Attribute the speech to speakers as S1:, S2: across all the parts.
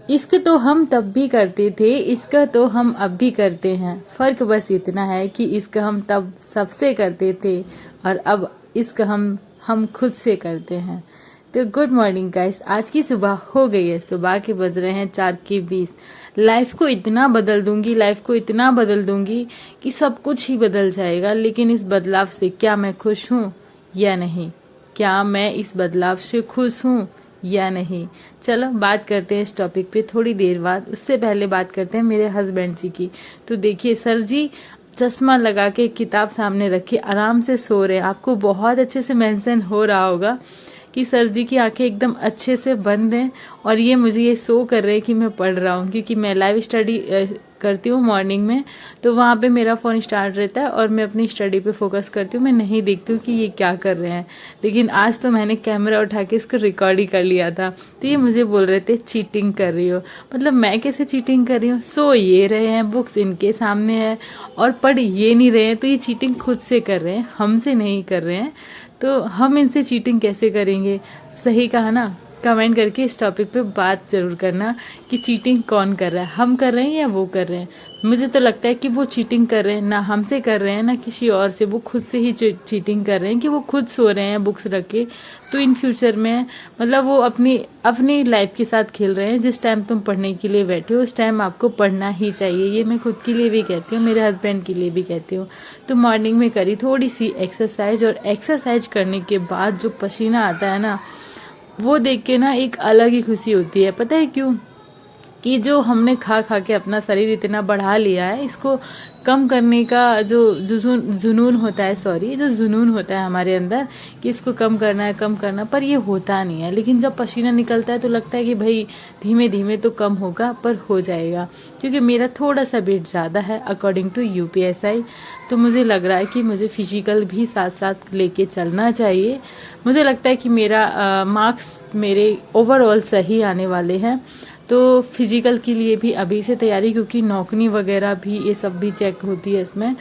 S1: इश्क तो हम तब भी करते थे, इश्क तो हम अब भी करते हैं। फर्क बस इतना है कि इश्क हम तब सबसे करते थे और अब इश्क हम खुद से करते हैं। तो गुड मॉर्निंग गाइस, आज की सुबह हो गई है। सुबह के बज रहे हैं 4:20। लाइफ को इतना बदल दूंगी, लाइफ को इतना बदल दूंगी कि सब कुछ ही बदल जाएगा। लेकिन इस बदलाव से क्या मैं खुश हूँ या नहीं? क्या मैं इस बदलाव से खुश हूँ या नहीं? चलो बात करते हैं इस टॉपिक पे थोड़ी देर बाद। उससे पहले बात करते हैं मेरे हस्बैंड जी की। तो देखिए सर जी चश्मा लगा के किताब सामने रखी आराम से सो रहे हैं। आपको बहुत अच्छे से मेंशन हो रहा होगा कि सर जी की आंखें एकदम अच्छे से बंद हैं और ये मुझे ये शो कर रहे हैं कि मैं पढ़ रहा हूँ, क्योंकि मैं लाइव स्टडी करती हूँ मॉर्निंग में। तो वहाँ पे मेरा फ़ोन स्टार्ट रहता है और मैं अपनी स्टडी पे फोकस करती हूँ। मैं नहीं देखती हूँ कि ये क्या कर रहे हैं। लेकिन आज तो मैंने कैमरा उठा के इसको रिकॉर्ड ही कर लिया था। तो ये मुझे बोल रहे थे चीटिंग कर रही हो। मतलब मैं कैसे चीटिंग कर रही हूँ? सो ये रहे हैं, बुक्स इनके सामने है और पढ़ ये नहीं रहे हैं। तो ये चीटिंग खुद से कर रहे हैं, हमसे नहीं कर रहे हैं। तो हम इनसे चीटिंग कैसे करेंगे? सही कहा ना? कमेंट करके इस टॉपिक पे बात जरूर करना कि चीटिंग कौन कर रहा है, हम कर रहे हैं या वो कर रहे हैं। मुझे तो लगता है कि वो चीटिंग कर रहे हैं, ना हमसे कर रहे हैं ना किसी और से। वो खुद से ही चीटिंग कर रहे हैं कि वो खुद सो रहे हैं बुक्स रख के। तो इन फ्यूचर में मतलब वो अपनी अपनी लाइफ के साथ खेल रहे हैं। जिस टाइम तुम पढ़ने के लिए बैठे हो उस टाइम आपको पढ़ना ही चाहिए। ये मैं खुद के लिए भी कहती हूँ, मेरे हस्बैंड के लिए भी कहती हूँ। तो मॉर्निंग में करी थोड़ी सी एक्सरसाइज, और एक्सरसाइज करने के बाद जो पसीना आता है ना, वो देख के ना एक अलग ही खुशी होती है। पता है क्यों? कि जो हमने खा खा के अपना शरीर इतना बढ़ा लिया है, इसको कम करने का जो जुनून होता है, जो जुनून होता है हमारे अंदर कि इसको कम करना है, कम करना, पर ये होता नहीं है। लेकिन जब पसीना निकलता है तो लगता है कि भाई धीमे धीमे तो कम होगा, पर हो जाएगा। क्योंकि मेरा थोड़ा सा वेट ज़्यादा है अकॉर्डिंग टू यूपीएसआई। तो मुझे लग रहा है कि मुझे फिजिकल भी साथ साथ लेके चलना चाहिए। मुझे लगता है कि मेरा मार्क्स मेरे ओवरऑल सही आने वाले हैं। तो फिजिकल के लिए भी अभी से तैयारी, क्योंकि नौकरी वगैरह भी ये सब भी चेक होती है इसमें।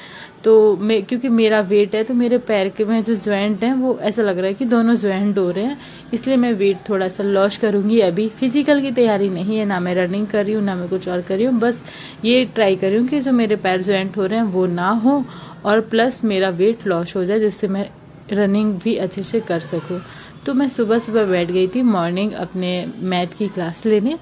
S1: तो मैं क्योंकि मेरा वेट है तो मेरे पैर के में जो ज्वाइंट हैं वो ऐसा लग रहा है कि दोनों ज्वाइंट हो रहे हैं, इसलिए मैं वेट थोड़ा सा लॉस करूंगी। अभी फिजिकल की तैयारी नहीं है, ना मैं रनिंग कर रही हूँ ना मैं कुछ और कर रही हूँ। बस ये ट्राई कर रही हूँ कि जो मेरे पैर ज्वाइंट हो रहे हैं वो ना हो, और प्लस मेरा वेट लॉस हो जाए, जिससे मैं रनिंग भी अच्छे से कर सकूँ। तो मैं सुबह सुबह बैठ गई थी मॉर्निंग अपने मैथ की क्लास लेने,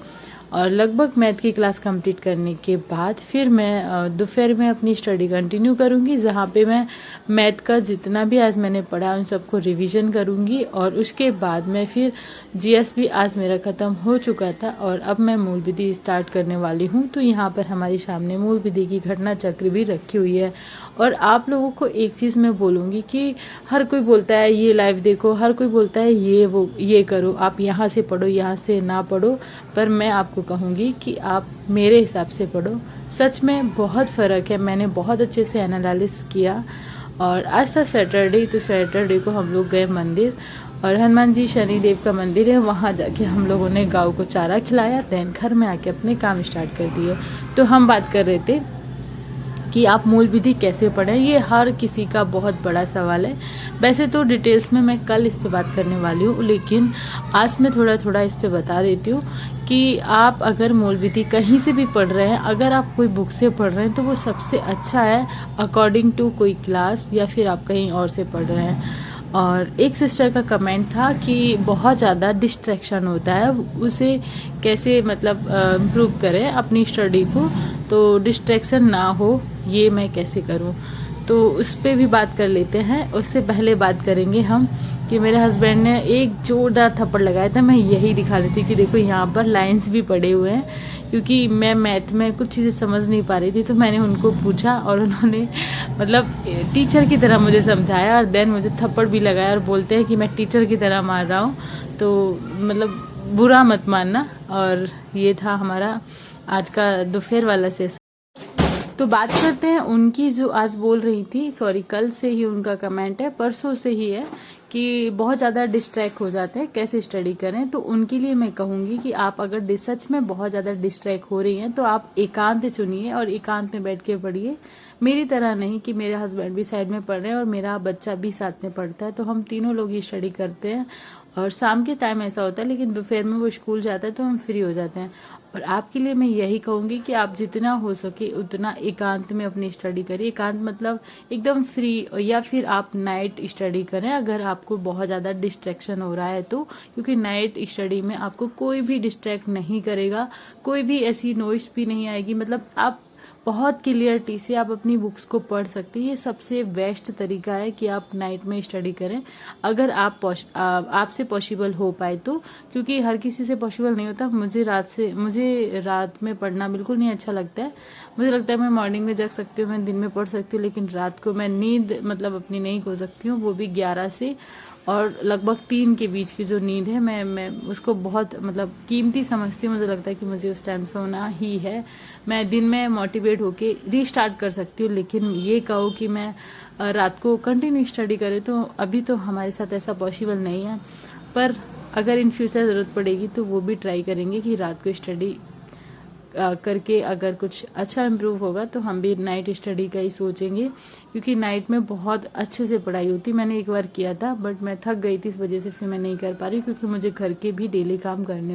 S1: और लगभग मैथ की क्लास कंप्लीट करने के बाद फिर मैं दोपहर में अपनी स्टडी कंटिन्यू करूंगी, जहाँ पे मैं मैथ का जितना भी आज मैंने पढ़ा उन सबको रिवीजन करूंगी। और उसके बाद मैं फिर जीएस भी आज मेरा ख़त्म हो चुका था और अब मैं मूल विधि स्टार्ट करने वाली हूँ। तो यहाँ पर हमारे सामने मूल विधि की घटना चक्र भी रखी हुई है। और आप लोगों को एक चीज़ मैं बोलूँगी कि हर कोई बोलता है ये लाइव देखो, हर कोई बोलता है ये वो ये करो, आप यहाँ से पढ़ो यहाँ से ना पढ़ो, पर मैं आपको कहूँगी कि आप मेरे हिसाब से पढ़ो। सच में बहुत फ़र्क है। मैंने बहुत अच्छे से एनालिसिस किया। और आज था सैटरडे, तो सैटरडे को हम लोग गए मंदिर, और हनुमान जी शनिदेव का मंदिर है, वहाँ जाके हम लोगों ने गाँव को चारा खिलाया। देन घर में आके अपने काम स्टार्ट कर दिए। तो हम बात कर रहे थे कि आप मूल विधि कैसे पढ़ें। ये हर किसी का बहुत बड़ा सवाल है। वैसे तो डिटेल्स में मैं कल इस पे बात करने वाली हूँ, लेकिन आज मैं थोड़ा थोड़ा इस पे बता देती हूँ कि आप अगर मूल विधि कहीं से भी पढ़ रहे हैं, अगर आप कोई बुक से पढ़ रहे हैं तो वो सबसे अच्छा है अकॉर्डिंग टू कोई क्लास, या फिर आप कहीं और से पढ़ रहे हैं। और एक सिस्टर का कमेंट था कि बहुत ज़्यादा डिस्ट्रैक्शन होता है, उसे कैसे मतलब इम्प्रूव करें अपनी स्टडी को, तो डिस्ट्रैक्शन ना हो ये मैं कैसे करूं। तो उस पर भी बात कर लेते हैं। उससे पहले बात करेंगे हम कि मेरे हस्बैंड ने एक जोरदार थप्पड़ लगाया था। मैं यही दिखा देती कि देखो यहाँ पर लाइंस भी पड़े हुए हैं, क्योंकि मैं मैथ में कुछ चीज़ें समझ नहीं पा रही थी। तो मैंने उनको पूछा और उन्होंने मतलब टीचर की तरह मुझे समझाया, और देन मुझे थप्पड़ भी लगाया। और बोलते हैं कि मैं टीचर की तरह मार रहा हूँ, तो मतलब बुरा मत मानना। और ये था हमारा आज का दोपहर वाला सेशन। तो बात करते हैं उनकी, जो आज बोल रही थी, सॉरी कल से ही उनका कमेंट है, परसों से ही है, कि बहुत ज़्यादा डिस्ट्रैक्ट हो जाते हैं, कैसे स्टडी करें। तो उनके लिए मैं कहूँगी कि आप अगर सच में बहुत ज़्यादा डिस्ट्रैक्ट हो रही हैं तो आप एकांत चुनिए और एकांत में बैठ के पढ़िए। मेरी तरह नहीं कि मेरे हस्बैंड भी साइड में पढ़ रहे हैं और मेरा बच्चा भी साथ में पढ़ता है, तो हम तीनों लोग ही स्टडी करते हैं। और शाम के टाइम ऐसा होता है, लेकिन दोपहर में वो स्कूल जाता है तो हम फ्री हो जाते हैं। और आपके लिए मैं यही कहूँगी कि आप जितना हो सके उतना एकांत में अपनी स्टडी करिए। एकांत मतलब एकदम फ्री, या फिर आप नाइट स्टडी करें अगर आपको बहुत ज़्यादा डिस्ट्रैक्शन हो रहा है तो, क्योंकि नाइट स्टडी में आपको कोई भी डिस्ट्रैक्ट नहीं करेगा, कोई भी ऐसी नॉइस भी नहीं आएगी। मतलब आप बहुत क्लियरिटी से आप अपनी बुक्स को पढ़ सकते हैं। ये सबसे बेस्ट तरीका है कि आप नाइट में स्टडी करें, अगर आपसे पॉसिबल हो पाए तो, क्योंकि हर किसी से पॉसिबल नहीं होता। मुझे रात में पढ़ना बिल्कुल नहीं अच्छा लगता है। मुझे लगता है मैं मॉर्निंग में जग सकती हूँ, मैं दिन में पढ़ सकती हूँ, लेकिन रात को मैं नींद मतलब अपनी नहीं खो सकती हूँ, वो भी 11 से और लगभग 3 के बीच की जो नींद है, मैं उसको बहुत मतलब कीमती समझती हूँ। मुझे लगता है कि मुझे उस टाइम सोना ही है। मैं दिन में मोटिवेट होके रीस्टार्ट कर सकती हूँ, लेकिन ये कहो कि मैं रात को कंटिन्यू स्टडी करें तो अभी तो हमारे साथ ऐसा पॉसिबल नहीं है। पर अगर इन फ्यूचर ज़रूरत पड़ेगी तो वो भी ट्राई करेंगे कि रात को स्टडी करके अगर कुछ अच्छा इम्प्रूव होगा तो हम भी नाइट स्टडी का ही सोचेंगे, क्योंकि नाइट में बहुत अच्छे से पढ़ाई होती। मैंने एक बार किया था बट मैं थक गई थी, इस वजह से फिर मैं नहीं कर पा रही, क्योंकि मुझे घर के भी डेली काम करने